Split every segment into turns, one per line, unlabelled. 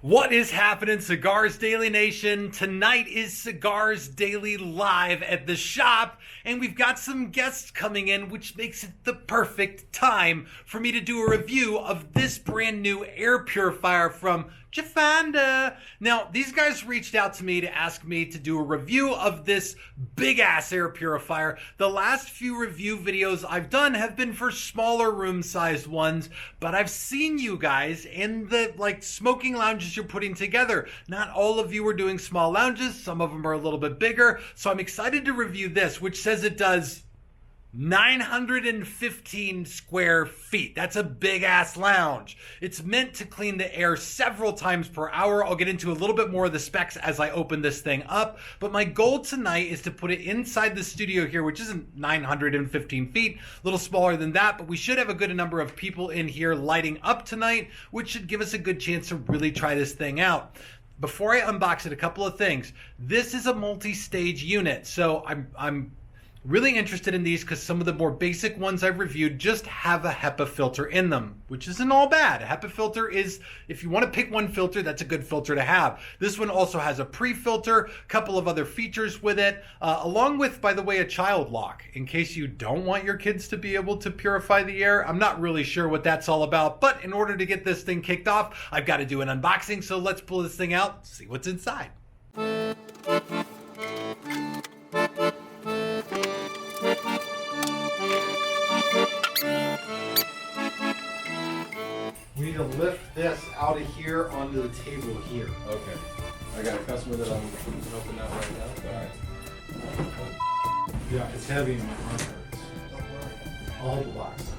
What is happening, Cigars Daily Nation? Tonight is Cigars Daily Live at the shop, and we've got some guests coming in, which makes it the perfect time for me to do a review of this brand new air purifier from Jafanda. Now, these guys reached out to me to ask me to do a review of this big-ass air purifier. The last few review videos I've done have been for smaller room-sized ones, but I've seen you guys in the, smoking lounges you're putting together. Not all of you are doing small lounges. Some of them are a little bit bigger. So I'm excited to review this, which says it does 915 square feet. That's a big ass lounge. It's meant to clean the air several times per hour. I'll get into a little bit more of the specs as I open this thing up, but my goal tonight is to put it inside the studio here, which isn't 915 feet, a little smaller than that, but we should have a good number of people in here lighting up tonight, which should give us a good chance to really try this thing out. Before I unbox it, a couple of things. This is a multi-stage unit, so I'm really interested in these because some of the more basic ones I've reviewed just have a HEPA filter in them, which isn't all bad. A HEPA filter is, if you want to pick one filter, that's a good filter to have. This one also has a pre-filter, a couple of other features with it, along with, by the way, a child lock, in case you don't want your kids to be able to purify the air. I'm not really sure what that's all about, but in order to get this thing kicked off, I've got to do an unboxing, so let's pull this thing out, see what's inside. We need to lift this out of here onto the table here.
Okay. I got a customer that I'm opening up right now. Alright.
Yeah, it's heavy and my arm hurts.
Don't worry.
I'll hold the box.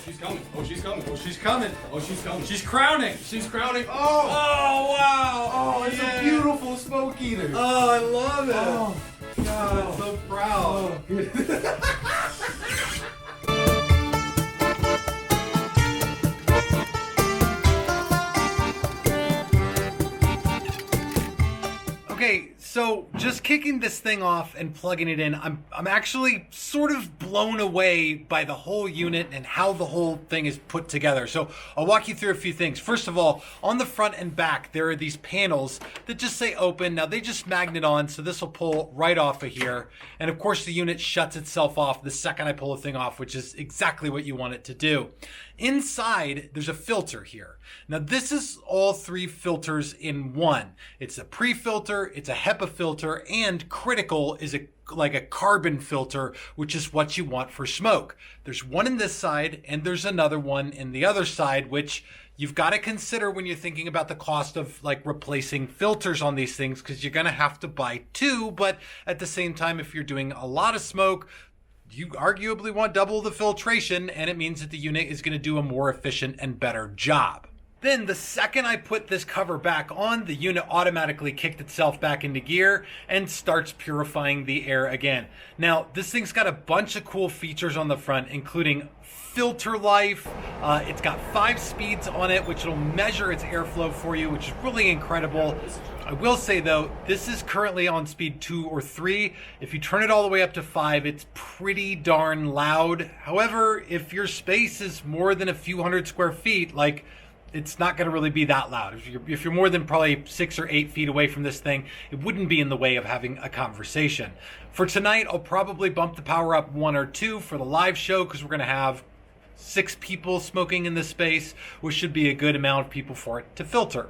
She's coming. Oh, she's coming.
Oh, she's coming.
Oh, she's coming.
She's crowning.
She's crowning.
Oh! Oh, wow!
Oh, it's a beautiful smoke eater.
Oh, I love it.
Oh, God, I'm so proud.
Okay, so just kicking this thing off and plugging it in, I'm actually sort of blown away by the whole unit and how the whole thing is put together. So I'll walk you through a few things. First of all, on the front and back, there are these panels that just say open. Now they just magnet on, so this will pull right off of here. And of course the unit shuts itself off the second I pull the thing off, which is exactly what you want it to do. Inside, there's a filter here. Now this is all three filters in one. It's a pre-filter, it's a HEPA filter, and critical is like a carbon filter, which is what you want for smoke. There's one in this side and there's another one in the other side, which you've got to consider when you're thinking about the cost of replacing filters on these things, because you're going to have to buy two. But at the same time, if you're doing a lot of smoke, you arguably want double the filtration, and it means that the unit is going to do a more efficient and better job. Then the second I put this cover back on, the unit automatically kicked itself back into gear and starts purifying the air again. Now, this thing's got a bunch of cool features on the front, including filter life. It's got 5 speeds on it, which will measure its airflow for you, which is really incredible. I will say though, this is currently on speed 2 or 3. If you turn it all the way up to 5, it's pretty darn loud. However, if your space is more than a few hundred square feet, it's not going to really be that loud. If you're more than probably 6 or 8 feet away from this thing, it wouldn't be in the way of having a conversation. For tonight, I'll probably bump the power up 1 or 2 for the live show, because we're going to have 6 people smoking in this space, which should be a good amount of people for it to filter.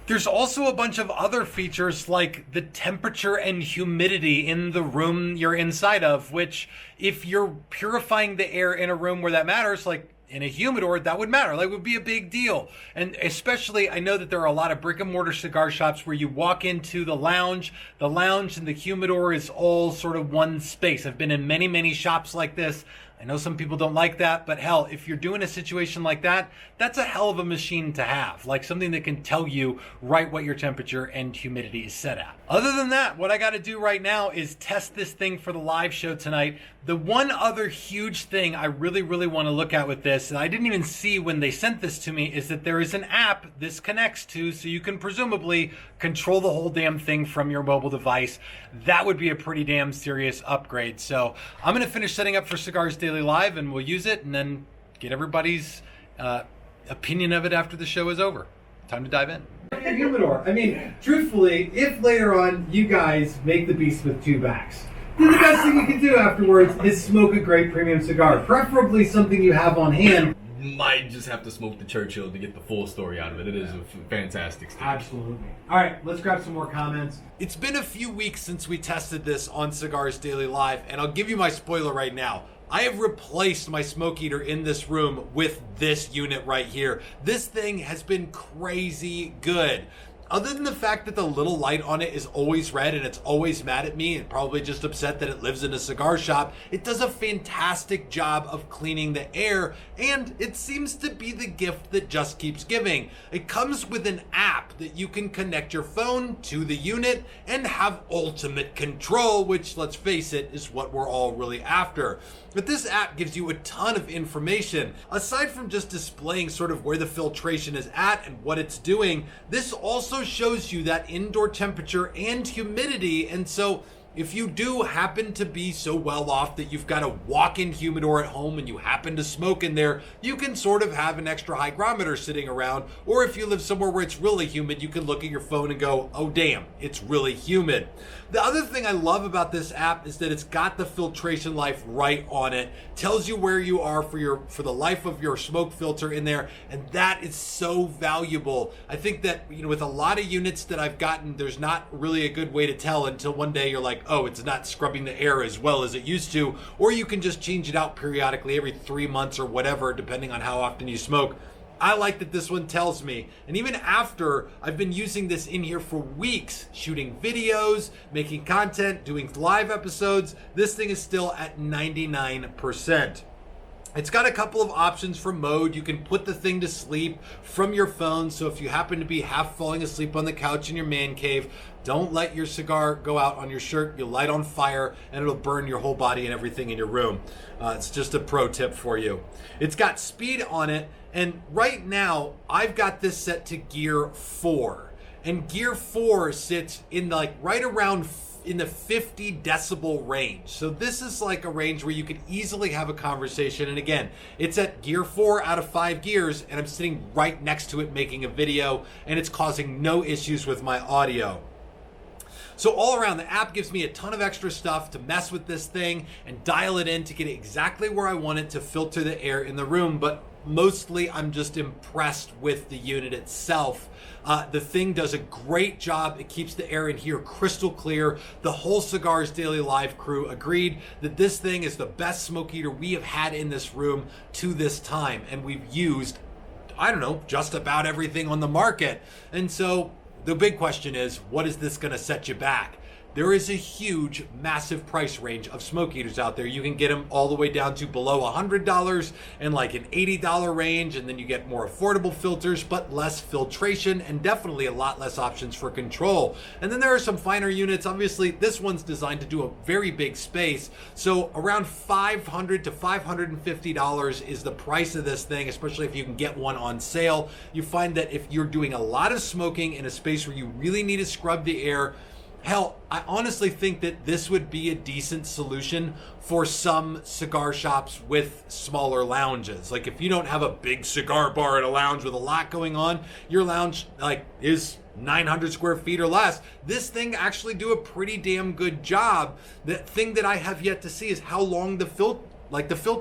There's also a bunch of other features like the temperature and humidity in the room you're inside of, which if you're purifying the air in a room where that matters, like in a humidor, that would matter. That would be a big deal. And especially, I know that there are a lot of brick and mortar cigar shops where you walk into the lounge and the humidor is all sort of one space. I've been in many, many shops like this. I know some people don't like that, but hell, if you're doing a situation like that, that's a hell of a machine to have, like something that can tell you right what your temperature and humidity is set at. Other than that, what I got to do right now is test this thing for the live show tonight. The one other huge thing I really want to look at with this, and I didn't even see when they sent this to me, is that there is an app this connects to, so you can presumably control the whole damn thing from your mobile device. That would be a pretty damn serious upgrade. So I'm going to finish setting up for Cigars Daily Live, and we'll use it and then get everybody's opinion of it after the show is over. Time to dive in.
Your humidor. I mean, truthfully, if later on you guys make the beast with two backs, then the best thing you can do afterwards is smoke a great premium cigar, preferably something you have on hand.
Might just have to smoke the Churchill to get the full story out of it. It is a fantastic stick.
Absolutely. All right, let's grab some more comments.
It's been a few weeks since we tested this on Cigars Daily Live, and I'll give you my spoiler right now. I have replaced my smoke eater in this room with this unit right here. This thing has been crazy good. Other than the fact that the little light on it is always red and it's always mad at me and probably just upset that it lives in a cigar shop, it does a fantastic job of cleaning the air, and it seems to be the gift that just keeps giving. It comes with an app that you can connect your phone to the unit and have ultimate control, which, let's face it, is what we're all really after. But this app gives you a ton of information. Aside from just displaying sort of where the filtration is at and what it's doing, this also shows you that indoor temperature and humidity. And so if you do happen to be so well off that you've got a walk-in humidor at home and you happen to smoke in there, you can sort of have an extra hygrometer sitting around. Or if you live somewhere where it's really humid, you can look at your phone and go, oh damn, it's really humid. The other thing I love about this app is that it's got the filtration life right on it. Tells you where you are for the life of your smoke filter in there, and that is so valuable. I think that, you know, with a lot of units that I've gotten, there's not really a good way to tell until one day you're like, oh, it's not scrubbing the air as well as it used to, or you can just change it out periodically every 3 months or whatever, depending on how often you smoke. I like that this one tells me. And even after I've been using this in here for weeks, shooting videos, making content, doing live episodes, this thing is still at 99%. It's got a couple of options for mode. You can put the thing to sleep from your phone. So if you happen to be half falling asleep on the couch in your man cave, don't let your cigar go out on your shirt. You'll light on fire and it'll burn your whole body and everything in your room. It's just a pro tip for you. It's got speed on it. And right now I've got this set to gear 4. And gear 4 sits in like right around in the 50 decibel range. So this is like a range where you could easily have a conversation. And again, it's at gear 4 out of 5 gears, and I'm sitting right next to it making a video, and it's causing no issues with my audio. So all around, the app gives me a ton of extra stuff to mess with this thing and dial it in to get it exactly where I want it to filter the air in the room. But mostly I'm just impressed with the unit itself. The thing does a great job. It keeps the air in here crystal clear. The whole Cigars Daily Live crew agreed that this thing is the best smoke eater we have had in this room to this time. And we've used, I don't know, just about everything on the market. And so the big question is, what is this going to set you back? There is a huge, massive price range of smoke eaters out there. You can get them all the way down to below $100 and like an $80 range, and then you get more affordable filters, but less filtration and definitely a lot less options for control. And then there are some finer units. Obviously, this one's designed to do a very big space. So around $500 to $550 is the price of this thing, especially if you can get one on sale. You find that if you're doing a lot of smoking in a space where you really need to scrub the air, hell, I honestly think that this would be a decent solution for some cigar shops with smaller lounges. Like if you don't have a big cigar bar at a lounge with a lot going on, your lounge like is 900 square feet or less. This thing actually do a pretty damn good job. The thing that I have yet to see is how long the filter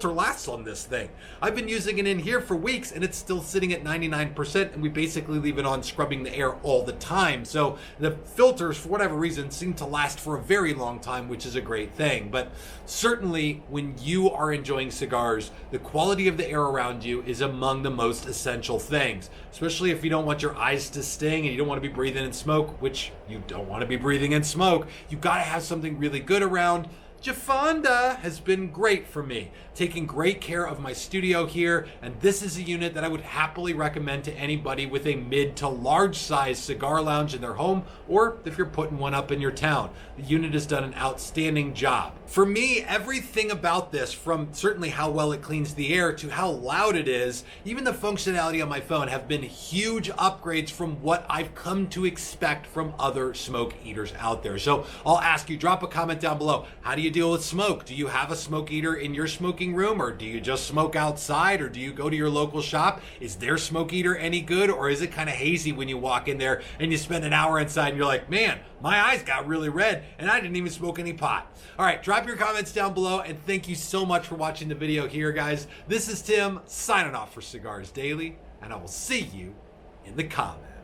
lasts on this thing. I've been using it in here for weeks and it's still sitting at 99%, and we basically leave it on scrubbing the air all the time. So the filters, for whatever reason, seem to last for a very long time, which is a great thing. But certainly when you are enjoying cigars, the quality of the air around you is among the most essential things, especially if you don't want your eyes to sting and you don't want to be breathing in smoke, which you don't want to be breathing in smoke. You got to have something really good around. Jafanda has been great for me, taking great care of my studio here, and this is a unit that I would happily recommend to anybody with a mid to large size cigar lounge in their home, or if you're putting one up in your town. The unit has done an outstanding job. For me, everything about this, from certainly how well it cleans the air to how loud it is, even the functionality on my phone, have been huge upgrades from what I've come to expect from other smoke eaters out there. So I'll ask you, drop a comment down below. How do you you deal with smoke? Do you have a smoke eater in your smoking room, or do you just smoke outside, or do you go to your local shop? Is their smoke eater any good, or is it kind of hazy when you walk in there and you spend an hour inside and you're like, man, my eyes got really red and I didn't even smoke any pot? All right, drop your comments down below, and thank you so much for watching the video here, guys. This is Tim signing off for Cigars Daily, and I will see you in the comments.